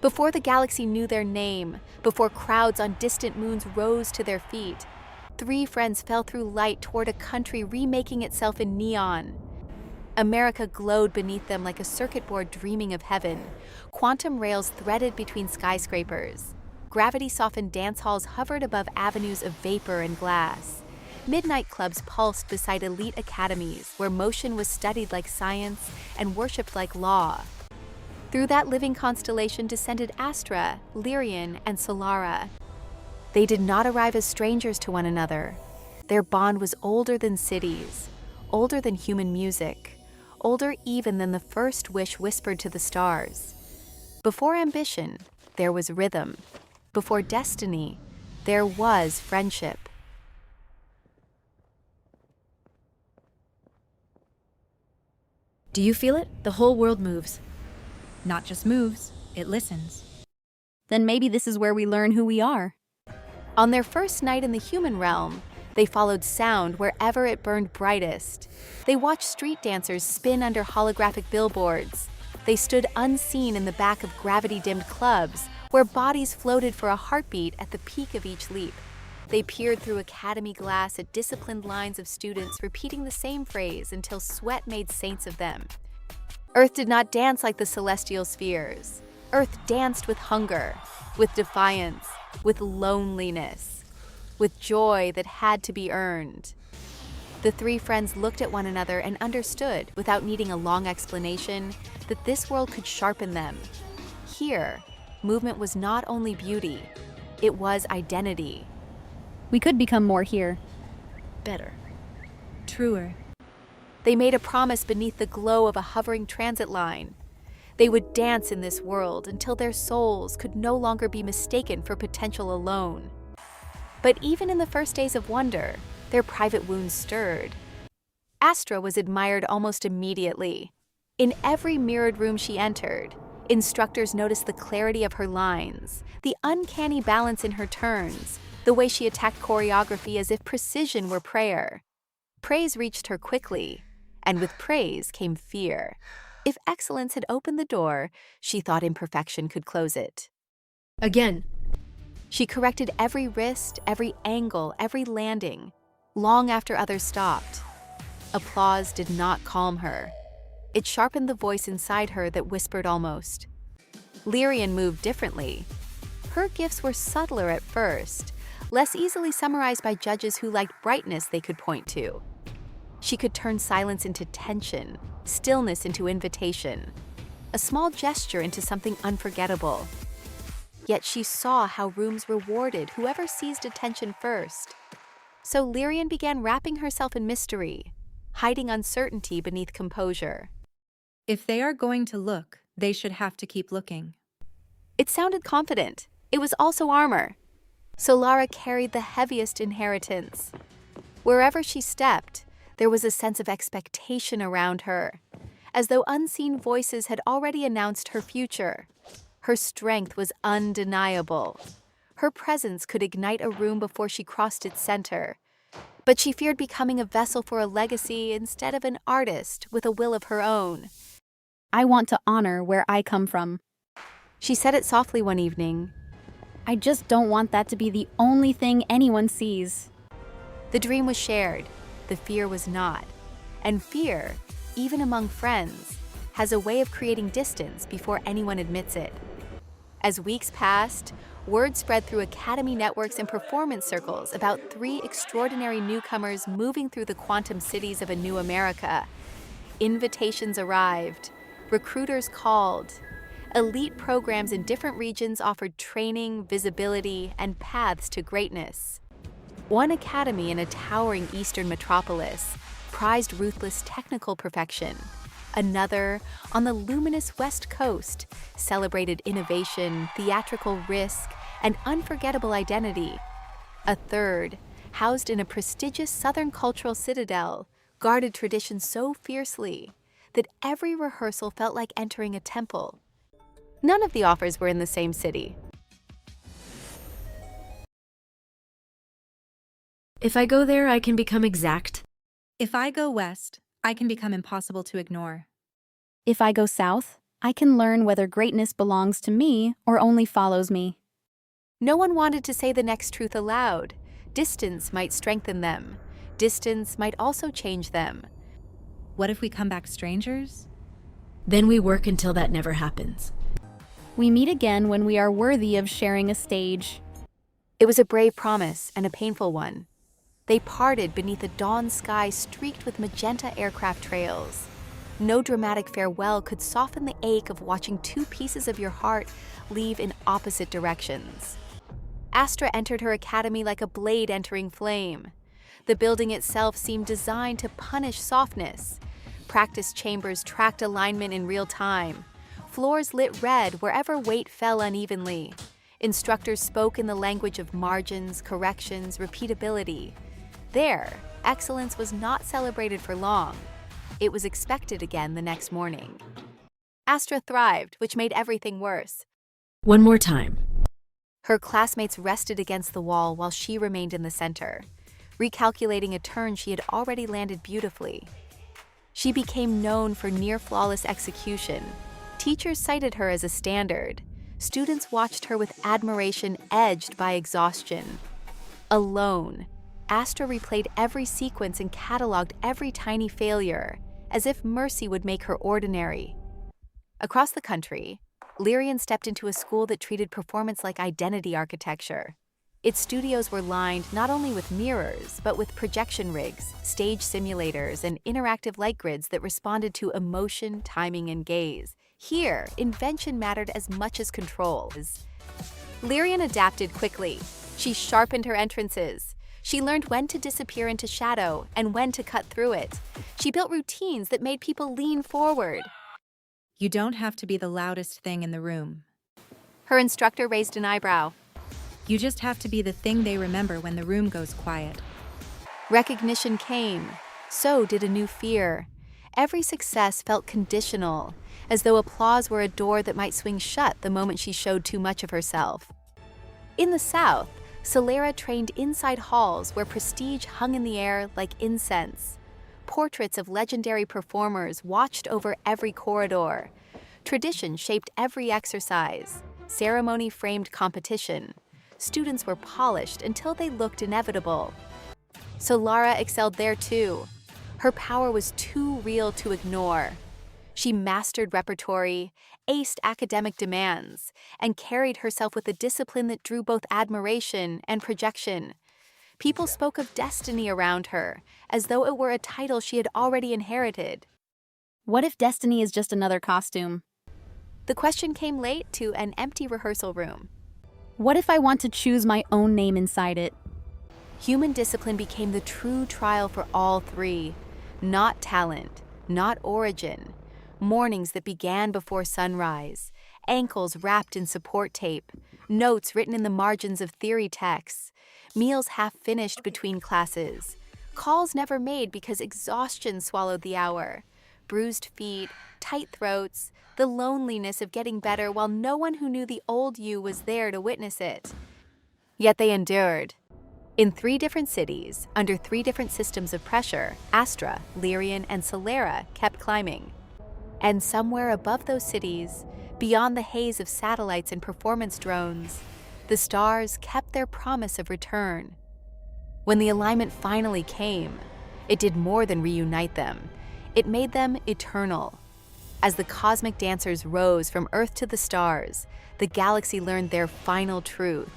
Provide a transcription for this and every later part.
Before the galaxy knew their name, before crowds on distant moons rose to their feet, three friends fell through light toward a country remaking itself in neon. America glowed beneath them like a circuit board dreaming of heaven, quantum rails threaded between skyscrapers. Gravity-softened dance halls hovered above avenues of vapor and glass. Midnight clubs pulsed beside elite academies where motion was studied like science and worshipped like law. Through that living constellation descended Astra, Lyrian, and Solara. They did not arrive as strangers to one another. Their bond was older than cities, older than human music, older even than the first wish whispered to the stars. Before ambition, there was rhythm. Before destiny, there was friendship. Do you feel it? The whole world moves. Not just moves, it listens. Then maybe this is where we learn who we are. On their first night in the human realm, they followed sound wherever it burned brightest. They watched street dancers spin under holographic billboards. They stood unseen in the back of gravity-dimmed clubs, where bodies floated for a heartbeat at the peak of each leap. They peered through academy glass at disciplined lines of students repeating the same phrase until sweat made saints of them. Earth did not dance like the celestial spheres. Earth danced with hunger, with defiance, with loneliness, with joy that had to be earned. The three friends looked at one another and understood, without needing a long explanation, that this world could sharpen them. Here, movement was not only beauty, it was identity. We could become more here. Better. Truer. They made a promise beneath the glow of a hovering transit line. They would dance in this world until their souls could no longer be mistaken for potential alone. But even in the first days of wonder, their private wounds stirred. Astra was admired almost immediately. In every mirrored room she entered, instructors noticed the clarity of her lines, the uncanny balance in her turns, the way she attacked choreography as if precision were prayer. Praise reached her quickly, and with praise came fear. If excellence had opened the door, she thought imperfection could close it. Again. She corrected every wrist, every angle, every landing, long after others stopped. Applause did not calm her. It sharpened the voice inside her that whispered almost. Lyrian moved differently. Her gifts were subtler at first, less easily summarized by judges who liked brightness they could point to. She could turn silence into tension, stillness into invitation, a small gesture into something unforgettable. Yet she saw how rooms rewarded whoever seized attention first. So Lyrian began wrapping herself in mystery, hiding uncertainty beneath composure. If they are going to look, they should have to keep looking. It sounded confident. It was also armor. Solara carried the heaviest inheritance. Wherever she stepped, there was a sense of expectation around her, as though unseen voices had already announced her future. Her strength was undeniable. Her presence could ignite a room before she crossed its center. But she feared becoming a vessel for a legacy instead of an artist with a will of her own. I want to honor where I come from. She said it softly one evening. I just don't want that to be the only thing anyone sees. The dream was shared, the fear was not. And fear, even among friends, has a way of creating distance before anyone admits it. As weeks passed, word spread through academy networks and performance circles about three extraordinary newcomers moving through the quantum cities of a new America. Invitations arrived, recruiters called. Elite programs in different regions offered training, visibility, and paths to greatness. One academy in a towering eastern metropolis prized ruthless technical perfection. Another, on the luminous West Coast, celebrated innovation, theatrical risk, and unforgettable identity. A third, housed in a prestigious Southern cultural citadel, guarded tradition so fiercely that every rehearsal felt like entering a temple. None of the offers were in the same city. If I go there, I can become exact. If I go west, I can become impossible to ignore. If I go south, I can learn whether greatness belongs to me or only follows me. No one wanted to say the next truth aloud. Distance might strengthen them. Distance might also change them. What if we come back strangers? Then we work until that never happens. We meet again when we are worthy of sharing a stage. It was a brave promise and a painful one. They parted beneath a dawn sky streaked with magenta aircraft trails. No dramatic farewell could soften the ache of watching two pieces of your heart leave in opposite directions. Astra entered her academy like a blade entering flame. The building itself seemed designed to punish softness. Practice chambers tracked alignment in real time. Floors lit red wherever weight fell unevenly. Instructors spoke in the language of margins, corrections, repeatability. There, excellence was not celebrated for long. It was expected again the next morning. Astra thrived, which made everything worse. One more time. Her classmates rested against the wall while she remained in the center, recalculating a turn she had already landed beautifully. She became known for near-flawless execution. Teachers cited her as a standard. Students watched her with admiration edged by exhaustion. Alone, Astra replayed every sequence and cataloged every tiny failure, as if mercy would make her ordinary. Across the country, Lyrian stepped into a school that treated performance like identity architecture. Its studios were lined not only with mirrors, but with projection rigs, stage simulators, and interactive light grids that responded to emotion, timing, and gaze. Here, invention mattered as much as control. Lyrian adapted quickly. She sharpened her entrances. She learned when to disappear into shadow and when to cut through it. She built routines that made people lean forward. You don't have to be the loudest thing in the room. Her instructor raised an eyebrow. You just have to be the thing they remember when the room goes quiet. Recognition came. So did a new fear. Every success felt conditional, as though applause were a door that might swing shut the moment she showed too much of herself. In the South, Solera trained inside halls where prestige hung in the air like incense. Portraits of legendary performers watched over every corridor. Tradition shaped every exercise. Ceremony framed competition. Students were polished until they looked inevitable. Solara excelled there too. Her power was too real to ignore. She mastered repertory, aced academic demands, and carried herself with a discipline that drew both admiration and projection. People spoke of destiny around her, as though it were a title she had already inherited. What if destiny is just another costume? The question came late to an empty rehearsal room. What if I want to choose my own name inside it? Human discipline became the true trial for all three. Not talent, not origin. Mornings that began before sunrise, ankles wrapped in support tape, notes written in the margins of theory texts, meals half finished between classes, calls never made because exhaustion swallowed the hour, bruised feet, tight throats, the loneliness of getting better while no one who knew the old you was there to witness it. Yet they endured. In 3 different cities, under 3 different systems of pressure, Astra, Lyrian, and Solera kept climbing. And somewhere above those cities, beyond the haze of satellites and performance drones, the stars kept their promise of return. When the alignment finally came, it did more than reunite them. It made them eternal. As the cosmic dancers rose from Earth to the stars, the galaxy learned their final truth.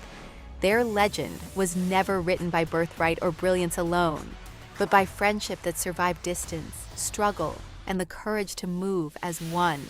Their legend was never written by birthright or brilliance alone, but by friendship that survived distance, struggle, and the courage to move as one.